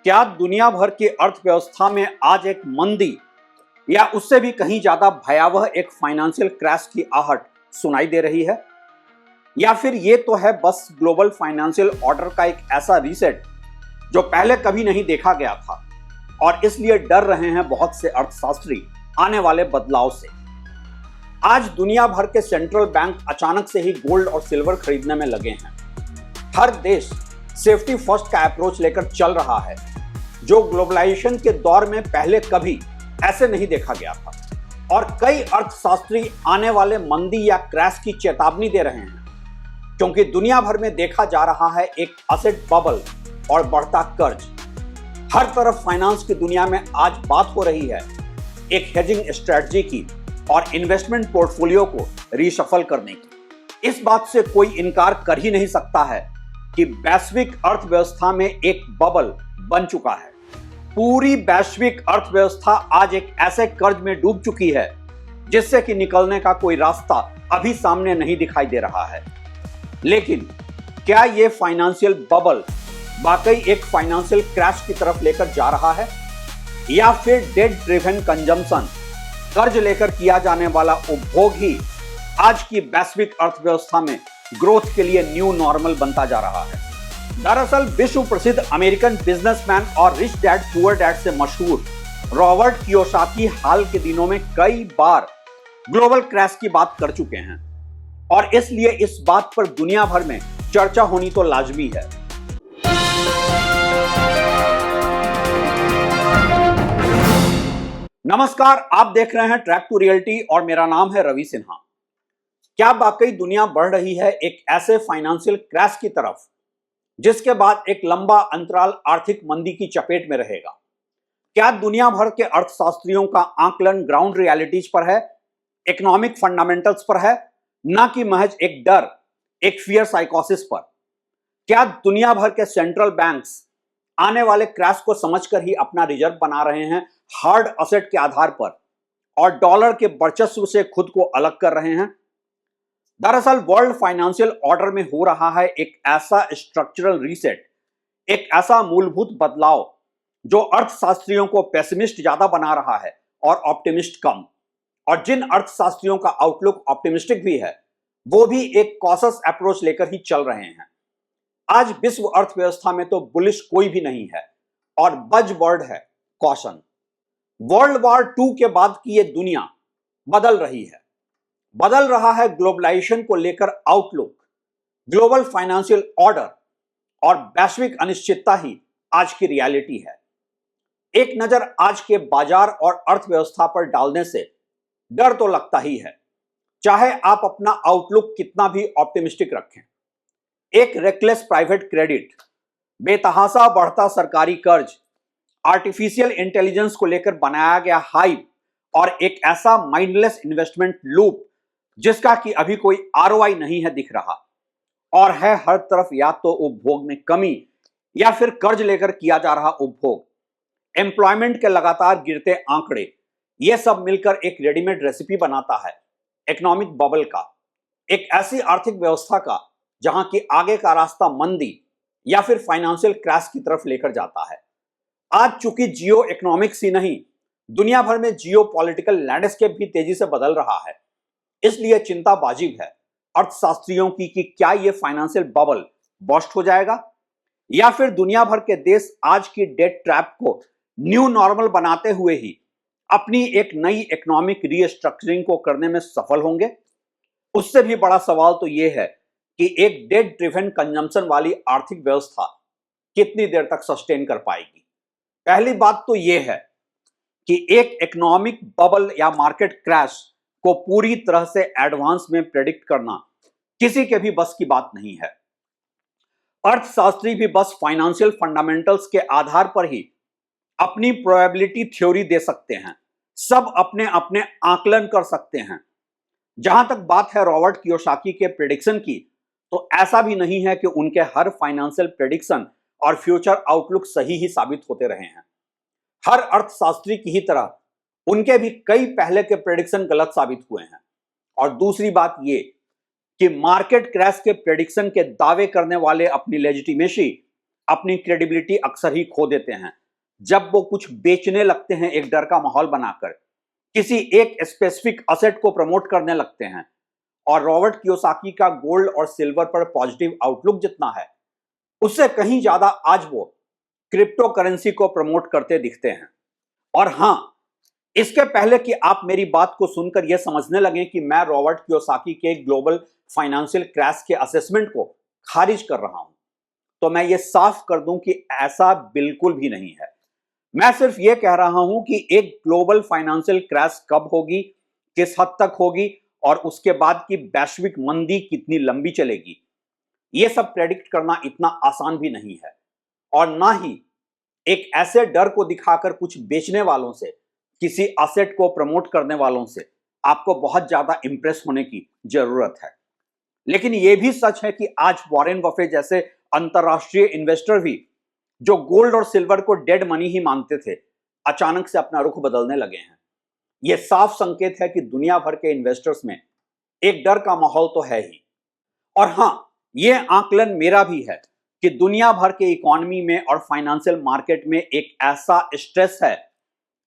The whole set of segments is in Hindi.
क्या दुनिया भर की अर्थव्यवस्था में आज एक मंदी या उससे भी कहीं ज्यादा भयावह एक फाइनेंशियल क्रैश की आहट सुनाई दे रही है? या फिर ये तो है बस ग्लोबल फाइनेंशियल ऑर्डर का एक ऐसा रीसेट जो पहले कभी नहीं देखा गया था और इसलिए डर रहे हैं बहुत से अर्थशास्त्री आने वाले बदलाव से। आज दुनिया भर के सेंट्रल बैंक अचानक से ही गोल्ड और सिल्वर खरीदने में लगे हैं। हर देश सेफ्टी फर्स्ट का अप्रोच लेकर चल रहा है, जो ग्लोबलाइजेशन के दौर में पहले कभी ऐसे नहीं देखा गया था। और कई अर्थशास्त्री आने वाले मंदी या क्रैश की चेतावनी दे रहे हैं, क्योंकि दुनिया भर में देखा जा रहा है एक असेट बबल और बढ़ता कर्ज। हर तरफ फाइनेंस की दुनिया में आज बात हो रही है एक हेजिंग स्ट्रेटजी की और इन्वेस्टमेंट पोर्टफोलियो को रीशफल करने की। इस बात से कोई इनकार कर ही नहीं सकता है कि वैश्विक अर्थव्यवस्था में एक बबल बन चुका है। पूरी वैश्विक अर्थव्यवस्था आज एक ऐसे कर्ज में डूब चुकी है जिससे कि निकलने का कोई रास्ता अभी सामने नहीं दिखाई दे रहा है। लेकिन क्या यह फाइनेंशियल बबल वाकई एक फाइनेंशियल क्रैश की तरफ लेकर जा रहा है, या फिर डेट ड्रिवन कंजम्पशन, कर्ज लेकर किया जाने वाला उपभोग ही आज की वैश्विक अर्थव्यवस्था में ग्रोथ के लिए न्यू नॉर्मल बनता जा रहा है? दरअसल विश्व प्रसिद्ध अमेरिकन बिजनेसमैन और रिच डैड पुअर डैड से मशहूर रॉबर्ट कियोसाकी हाल के दिनों में कई बार ग्लोबल क्रैश की बात कर चुके हैं और इसलिए इस बात पर दुनिया भर में चर्चा होनी तो लाजमी है। नमस्कार, आप देख रहे हैं ट्रैक टू रियलिटी और मेरा नाम है रवि सिन्हा। क्या वाकई दुनिया बढ़ रही है एक ऐसे फाइनेंशियल क्रैश की तरफ जिसके बाद एक लंबा अंतराल आर्थिक मंदी की चपेट में रहेगा? क्या दुनिया भर के अर्थशास्त्रियों का आकलन ग्राउंड रियलिटीज पर है, इकोनॉमिक फंडामेंटल्स पर है, ना कि महज एक डर, एक फियर साइकोसिस पर? क्या दुनिया भर के सेंट्रल बैंक्स आने वाले क्रैश को समझकर ही अपना रिजर्व बना रहे हैं हार्ड असेट के आधार पर और डॉलर के वर्चस्व से खुद को अलग कर रहे हैं? दरअसल वर्ल्ड फाइनेंशियल ऑर्डर में हो रहा है एक ऐसा स्ट्रक्चरल रीसेट, एक ऐसा मूलभूत बदलाव जो अर्थशास्त्रियों को पेसिमिस्ट ज्यादा बना रहा है और ऑप्टिमिस्ट कम। और जिन अर्थशास्त्रियों का आउटलुक ऑप्टिमिस्टिक भी है, वो भी एक कॉशस अप्रोच लेकर ही चल रहे हैं। आज विश्व अर्थव्यवस्था में तो बुलिश कोई भी नहीं है और बजवर्ड है कॉशन। वर्ल्ड वॉर 2 के बाद की ये दुनिया बदल रही है, बदल रहा है ग्लोबलाइजेशन को लेकर आउटलुक। ग्लोबल फाइनेंशियल ऑर्डर और वैश्विक अनिश्चितता ही आज की रियलिटी है। एक नजर आज के बाजार और अर्थव्यवस्था पर डालने से डर तो लगता ही है, चाहे आप अपना आउटलुक कितना भी ऑप्टिमिस्टिक रखें। एक रेकलेस प्राइवेट क्रेडिट, बेतहाशा बढ़ता सरकारी कर्ज, आर्टिफिशियल इंटेलिजेंस को लेकर बनाया गया हाइप और एक ऐसा माइंडलेस इन्वेस्टमेंट लूप जिसका कि अभी कोई आरओआई नहीं है दिख रहा, और है हर तरफ या तो उपभोग में कमी या फिर कर्ज लेकर किया जा रहा उपभोग, एम्प्लॉयमेंट के लगातार गिरते आंकड़े, यह सब मिलकर एक रेडीमेड रेसिपी बनाता है इकोनॉमिक बबल का, एक ऐसी आर्थिक व्यवस्था का जहां की आगे का रास्ता मंदी या फिर फाइनेंशियल क्रैश की तरफ लेकर जाता है। आज चूंकि जियो इकोनॉमिक्स ही नहीं, दुनिया भर में जियो पॉलिटिकल लैंडस्केप भी तेजी से बदल रहा है, इसलिए चिंता वाजिब है अर्थशास्त्रियों की कि क्या यह फाइनेंशियल बबल बस्ट हो जाएगा, या फिर दुनिया भर के देश आज की डेट ट्रैप को न्यू नॉर्मल बनाते हुए ही अपनी एक नई इकोनॉमिक रीस्ट्रक्चरिंग को करने में सफल होंगे। उससे भी बड़ा सवाल तो यह है कि एक डेट ड्रिवन कंजम्पशन वाली आर्थिक व्यवस्था कितनी देर तक सस्टेन कर पाएगी। पहली बात तो यह है कि एक इकोनॉमिक बबल या मार्केट क्रैश को पूरी तरह से एडवांस में प्रेडिक्ट करना किसी के भी बस की बात नहीं है। अर्थशास्त्री भी बस फाइनेंशियल फंडामेंटल्स के आधार पर ही अपनी प्रोबेबिलिटी थ्योरी दे सकते हैं, सब अपने अपने आकलन कर सकते हैं। जहां तक बात है रॉबर्ट कियोसाकी के प्रेडिक्शन की, तो ऐसा भी नहीं है कि उनके हर फाइनेंशियल प्रेडिक्शन और फ्यूचर आउटलुक सही ही साबित होते रहे हैं। हर अर्थशास्त्री की ही तरह उनके भी कई पहले के प्रेडिक्शन गलत साबित हुए हैं। और दूसरी बात यह कि मार्केट क्रैश के प्रेडिक्शन के दावे करने वाले अपनी लेजिटिमेसी अपनी क्रेडिबिलिटी अक्सर ही खो देते हैं जब वो कुछ बेचने लगते हैं, एक डर का माहौल बनाकर किसी एक स्पेसिफिक असेट को प्रमोट करने लगते हैं। और रॉबर्ट कियोसाकी का गोल्ड और सिल्वर पर पॉजिटिव आउटलुक जितना है, उससे कहीं ज्यादा आज वो क्रिप्टो करेंसी को प्रमोट करते दिखते हैं। और हां, इसके पहले कि आप मेरी बात को सुनकर यह समझने लगें कि मैं रॉबर्ट कियोसाकी के ग्लोबल फाइनेंशियल क्रैश के असेसमेंट को खारिज कर रहा हूं, तो मैं ये साफ कर दूं कि ऐसा बिल्कुल भी नहीं है। मैं सिर्फ ये कह रहा हूं कि एक ग्लोबल फाइनेंशियल क्रैश कब होगी, किस हद तक होगी और उसके बाद की वैश्विक मंदी कितनी लंबी चलेगी, यह सब प्रेडिक्ट करना इतना आसान भी नहीं है। और ना ही एक ऐसे डर को दिखाकर कुछ बेचने वालों से, किसी असेट को प्रमोट करने वालों से आपको बहुत ज्यादा इंप्रेस होने की जरूरत है। लेकिन यह भी सच है कि आज वॉरेन बफे जैसे अंतरराष्ट्रीय इन्वेस्टर भी, जो गोल्ड और सिल्वर को डेड मनी ही मानते थे, अचानक से अपना रुख बदलने लगे हैं। यह साफ संकेत है कि दुनिया भर के इन्वेस्टर्स में एक डर का माहौल तो है ही। और हां, यह आकलन मेरा भी है कि दुनिया भर के इकोनॉमी में और फाइनेंशियल मार्केट में एक ऐसा स्ट्रेस है,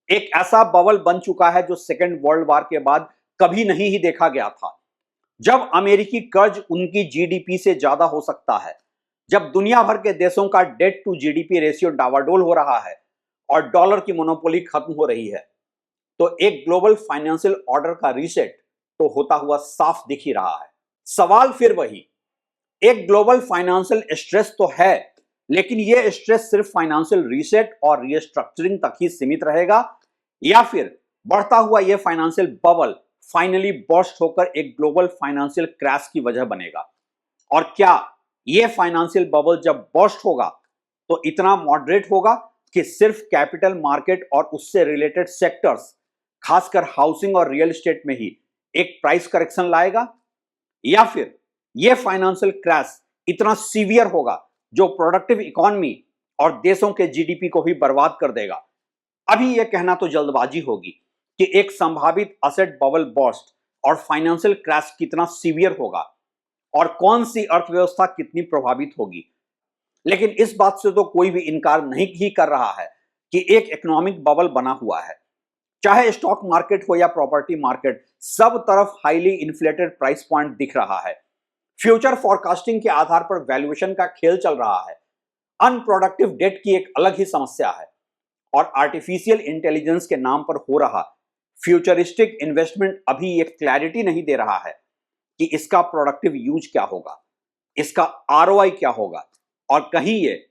एक ऐसा बबल बन चुका है जो सेकेंड वर्ल्ड वॉर के बाद कभी नहीं ही देखा गया था। जब अमेरिकी कर्ज उनकी जीडीपी से ज्यादा हो सकता है, जब दुनिया भर के देशों का डेट टू जीडीपी रेशियो डावाडोल हो रहा है और डॉलर की मोनोपोली खत्म हो रही है, तो एक ग्लोबल फाइनेंशियल ऑर्डर का रीसेट तो होता हुआ साफ दिख ही रहा है। सवाल फिर वही, एक ग्लोबल फाइनेंशियल स्ट्रेस तो है, लेकिन यह स्ट्रेस सिर्फ फाइनेंशियल रीसेट और रीस्ट्रक्चरिंग तक ही सीमित रहेगा, या फिर बढ़ता हुआ यह फाइनेंशियल बबल फाइनली बर्स्ट होकर एक ग्लोबल फाइनेंशियल क्रैश की वजह बनेगा? और क्या यह फाइनेंशियल बबल जब बर्स्ट होगा तो इतना मॉडरेट होगा कि सिर्फ कैपिटल मार्केट और उससे रिलेटेड सेक्टर्स, खासकर हाउसिंग और रियल एस्टेट में ही एक प्राइस करेक्शन लाएगा, या फिर यह फाइनेंशियल क्रैश इतना सीवियर होगा जो प्रोडक्टिव इकोनॉमी और देशों के जीडीपी को भी बर्बाद कर देगा? अभी यह कहना तो जल्दबाजी होगी कि एक संभावित असेट बबल बर्स्ट और फाइनेंशियल क्रैश कितना सीवियर होगा और कौन सी अर्थव्यवस्था कितनी प्रभावित होगी। लेकिन इस बात से तो कोई भी इनकार नहीं ही कर रहा है कि एक इकोनॉमिक बबल बना हुआ है। चाहे स्टॉक मार्केट हो या प्रॉपर्टी मार्केट, सब तरफ हाईली इन्फ्लेटेड प्राइस पॉइंट दिख रहा है। फ्यूचर फॉरकास्टिंग के आधार पर वैल्यूएशन का खेल चल रहा है। अनप्रोडक्टिव डेट की एक अलग ही समस्या है और आर्टिफिशियल इंटेलिजेंस के नाम पर हो रहा फ्यूचरिस्टिक इन्वेस्टमेंट अभी एक क्लैरिटी नहीं दे रहा है कि इसका प्रोडक्टिव यूज क्या होगा, इसका आरओआई क्या होगा, और कहीं ये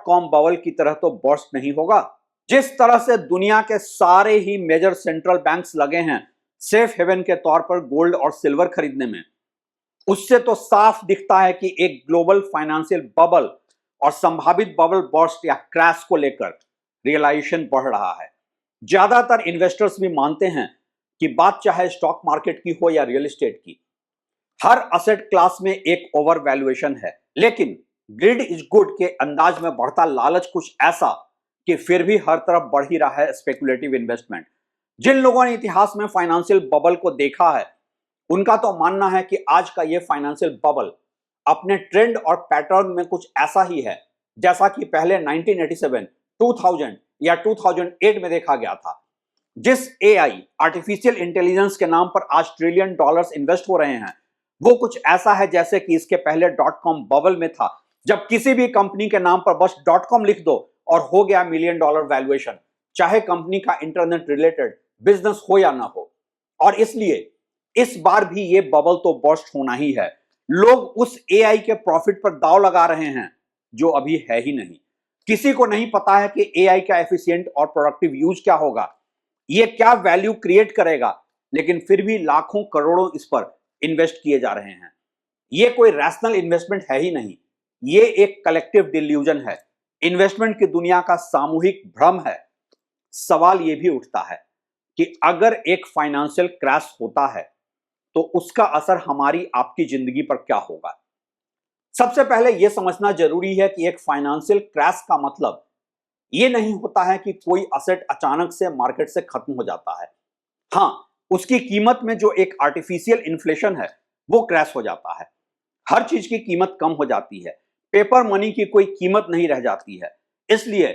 .com बबल की तरह तो बर्स्ट नहीं होगा। जिस तरह से दुनिया के सारे ही मेजर सेंट्रल बैंक्स लगे हैं सेफ हेवन के तौर पर गोल्ड और सिल्वर खरीदने में, उससे तो साफ दिखता है कि एक ग्लोबल फाइनेंशियल बबल और संभावित बबल बर्स्ट या क्रैश को लेकर रियलाइजेशन बढ़ रहा है। ज्यादातर इन्वेस्टर्स भी मानते हैं कि बात चाहे स्टॉक मार्केट की हो या रियल एस्टेट की, हर असेट क्लास में एक ओवर वैल्यूएशन है। लेकिन ग्रिड इज गुड के अंदाज में बढ़ता लालच कुछ ऐसा कि फिर भी हर तरफ बढ़ ही रहा है स्पेकुलेटिव इन्वेस्टमेंट। जिन लोगों ने इतिहास में फाइनेंशियल बबल को देखा है, उनका तो मानना है कि आज का यह फाइनेंशियल बबल अपने ट्रेंड और पैटर्न में कुछ ऐसा ही है जैसा कि पहले 1987, 2000 या 2008 में देखा गया था। जिस एआई, आर्टिफिशियल इंटेलिजेंस के नाम पर आज ट्रिलियन डॉलर्स इन्वेस्ट हो रहे हैं, वो कुछ ऐसा है जैसे कि इसके पहले .com बबल में था, जब किसी भी कंपनी के नाम पर बस .com लिख दो और हो गया $1 मिलियन वैल्यूएशन, चाहे कंपनी का इंटरनेट रिलेटेड बिजनेस हो या ना हो। और इसलिए इस बार भी ये बबल तो बर्स्ट होना ही है। लोग उस एआई के प्रॉफिट पर दांव लगा रहे हैं जो अभी है ही नहीं। किसी को नहीं पता है कि एआई का एफिशिएंट और प्रोडक्टिव यूज क्या होगा, ये क्या वैल्यू क्रिएट करेगा, लेकिन फिर भी लाखों करोड़ों इस पर इन्वेस्ट किए जा रहे हैं। ये कोई रैशनल इन्वेस्टमेंट है ही नहीं, ये एक कलेक्टिव डिल्यूजन है, इन्वेस्टमेंट की दुनिया का सामूहिक भ्रम है। सवाल यह भी उठता है कि अगर एक फाइनेंशियल क्रैश होता है तो उसका असर हमारी आपकी जिंदगी पर क्या होगा। सबसे पहले यह समझना जरूरी है कि एक फाइनेंशियल क्रैश का मतलब यह नहीं होता है कि कोई असेट अचानक से मार्केट से खत्म हो जाता है। हां, उसकी कीमत में जो एक आर्टिफिशियल इन्फ्लेशन है वो क्रैश हो जाता है। हर चीज की कीमत कम हो जाती है, पेपर मनी की कोई कीमत नहीं रह जाती है। इसलिए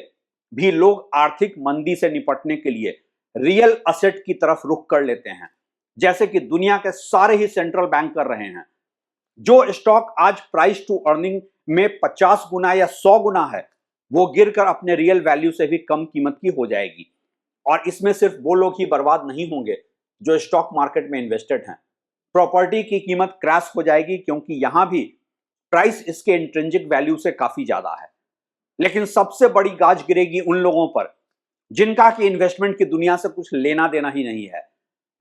भी लोग आर्थिक मंदी से निपटने के लिए रियल असेट की तरफ रुख कर लेते हैं, जैसे कि दुनिया के सारे ही सेंट्रल बैंक कर रहे हैं। जो स्टॉक आज प्राइस टू अर्निंग में 50 गुना या 100 गुना है, वो गिरकर अपने रियल वैल्यू से भी कम कीमत की हो जाएगी। और इसमें सिर्फ वो लोग ही बर्बाद नहीं होंगे जो स्टॉक मार्केट में इन्वेस्टेड हैं। प्रॉपर्टी की कीमत क्रैश हो जाएगी, क्योंकि यहां भी प्राइस इसके इंट्रिंसिक वैल्यू से काफी ज्यादा है। लेकिन सबसे बड़ी गाज गिरेगी उन लोगों पर जिनका कि इन्वेस्टमेंट की दुनिया से कुछ लेना देना ही नहीं है,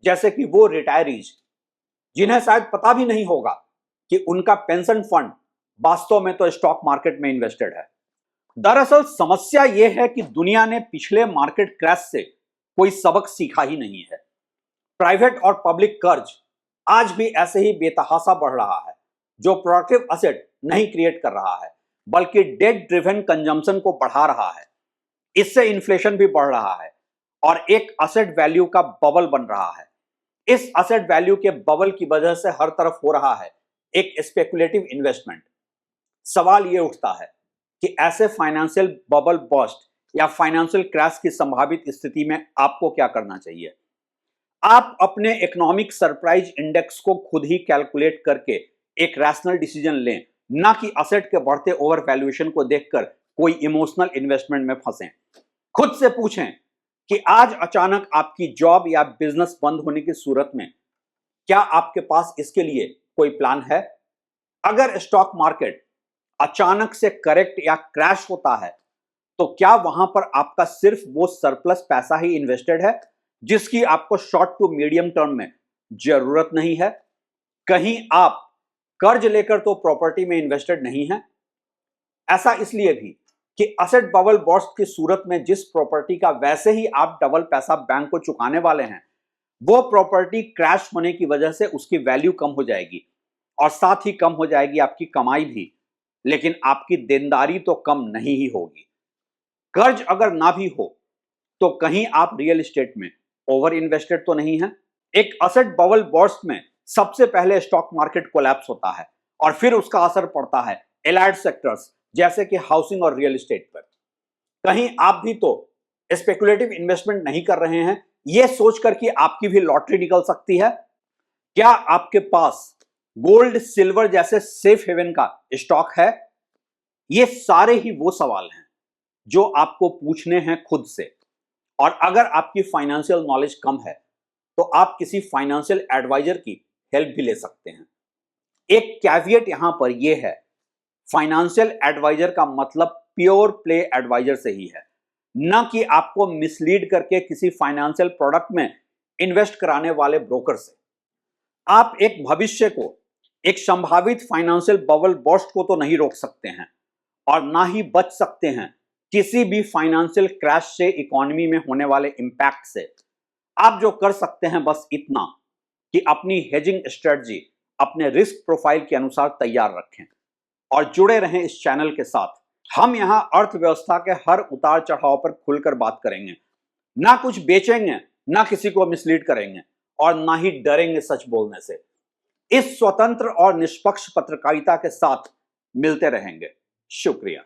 जैसे कि वो रिटायरीज, जिन्हें शायद पता भी नहीं होगा कि उनका पेंशन फंड वास्तव में तो स्टॉक मार्केट में इन्वेस्टेड है। दरअसल समस्या यह है कि दुनिया ने पिछले मार्केट क्रैश से कोई सबक सीखा ही नहीं है। प्राइवेट और पब्लिक कर्ज आज भी ऐसे ही बेतहाशा बढ़ रहा है, जो प्रोडक्टिव असेट नहीं क्रिएट कर रहा है, बल्कि डेट ड्रिवन कंजम्पशन को बढ़ा रहा है। इससे इन्फ्लेशन भी बढ़ रहा है और एक असेट वैल्यू का बबल बन रहा है। इस असेट वैल्यू के बबल की वजह से हर तरफ हो रहा है एक स्पेकुलेटिव इन्वेस्टमेंट। सवाल यह उठता है कि ऐसे फाइनेंशियल बबल बस्ट या फाइनेंशियल क्रैश की संभावित स्थिति में आपको क्या करना चाहिए। आप अपने इकोनॉमिक सरप्राइज इंडेक्स को खुद ही कैलकुलेट करके एक रैशनल डिसीजन लें, ना कि असेट के बढ़ते ओवर वैल्यूएशन को देखकर कोई इमोशनल इन्वेस्टमेंट में फंसें। खुद से पूछें कि आज अचानक आपकी जॉब या बिजनेस बंद होने की सूरत में क्या आपके पास इसके लिए कोई प्लान है। अगर स्टॉक मार्केट अचानक से करेक्ट या क्रैश होता है, तो क्या वहां पर आपका सिर्फ वो सरप्लस पैसा ही इन्वेस्टेड है जिसकी आपको शॉर्ट टू मीडियम टर्म में जरूरत नहीं है। कहीं आप कर्ज लेकर तो प्रॉपर्टी में इन्वेस्टेड नहीं है। ऐसा इसलिए भी कि असेट बबल बर्स्ट की सूरत में जिस प्रॉपर्टी का वैसे ही आप डबल पैसा बैंक को चुकाने वाले हैं, वो प्रॉपर्टी क्रैश होने की वजह से उसकी वैल्यू कम हो जाएगी और साथ ही कम हो जाएगी आपकी कमाई भी, लेकिन आपकी देनदारी तो कम नहीं ही होगी। कर्ज अगर ना भी हो तो कहीं आप रियल एस्टेट में ओवर इन्वेस्टेड तो नहीं है। एक असेट बबल बर्स्ट में सबसे पहले स्टॉक मार्केट कोलैप्स होता है और फिर उसका असर पड़ता है एलाइड सेक्टर्स जैसे कि हाउसिंग और रियल एस्टेट पर। कहीं आप भी तो स्पेकुलेटिव इन्वेस्टमेंट नहीं कर रहे हैं, यह सोचकर कि आपकी भी लॉटरी निकल सकती है। क्या आपके पास गोल्ड सिल्वर जैसे सेफ हेवन का स्टॉक है। ये सारे ही वो सवाल हैं जो आपको पूछने हैं खुद से। और अगर आपकी फाइनेंशियल नॉलेज कम है तो आप किसी फाइनेंशियल एडवाइजर की हेल्प भी ले सकते हैं। एक कैविएट यहां पर यह है, फाइनेंशियल एडवाइजर का मतलब प्योर प्ले एडवाइजर से ही है, न कि आपको मिसलीड करके किसी फाइनेंशियल प्रोडक्ट में इन्वेस्ट कराने वाले ब्रोकर से। आप एक भविष्य को, एक संभावित फाइनेंशियल बबल बर्स्ट को तो नहीं रोक सकते हैं और ना ही बच सकते हैं किसी भी फाइनेंशियल क्रैश से इकोनॉमी में होने वाले इंपैक्ट से। आप जो कर सकते हैं बस इतना कि अपनी हेजिंग स्ट्रेटजी अपने रिस्क प्रोफाइल के अनुसार तैयार रखें और जुड़े रहें इस चैनल के साथ। हम यहां अर्थव्यवस्था के हर उतार चढ़ाव पर खुलकर बात करेंगे, ना कुछ बेचेंगे, ना किसी को मिसलीड करेंगे और ना ही डरेंगे सच बोलने से। इस स्वतंत्र और निष्पक्ष पत्रकारिता के साथ मिलते रहेंगे। शुक्रिया।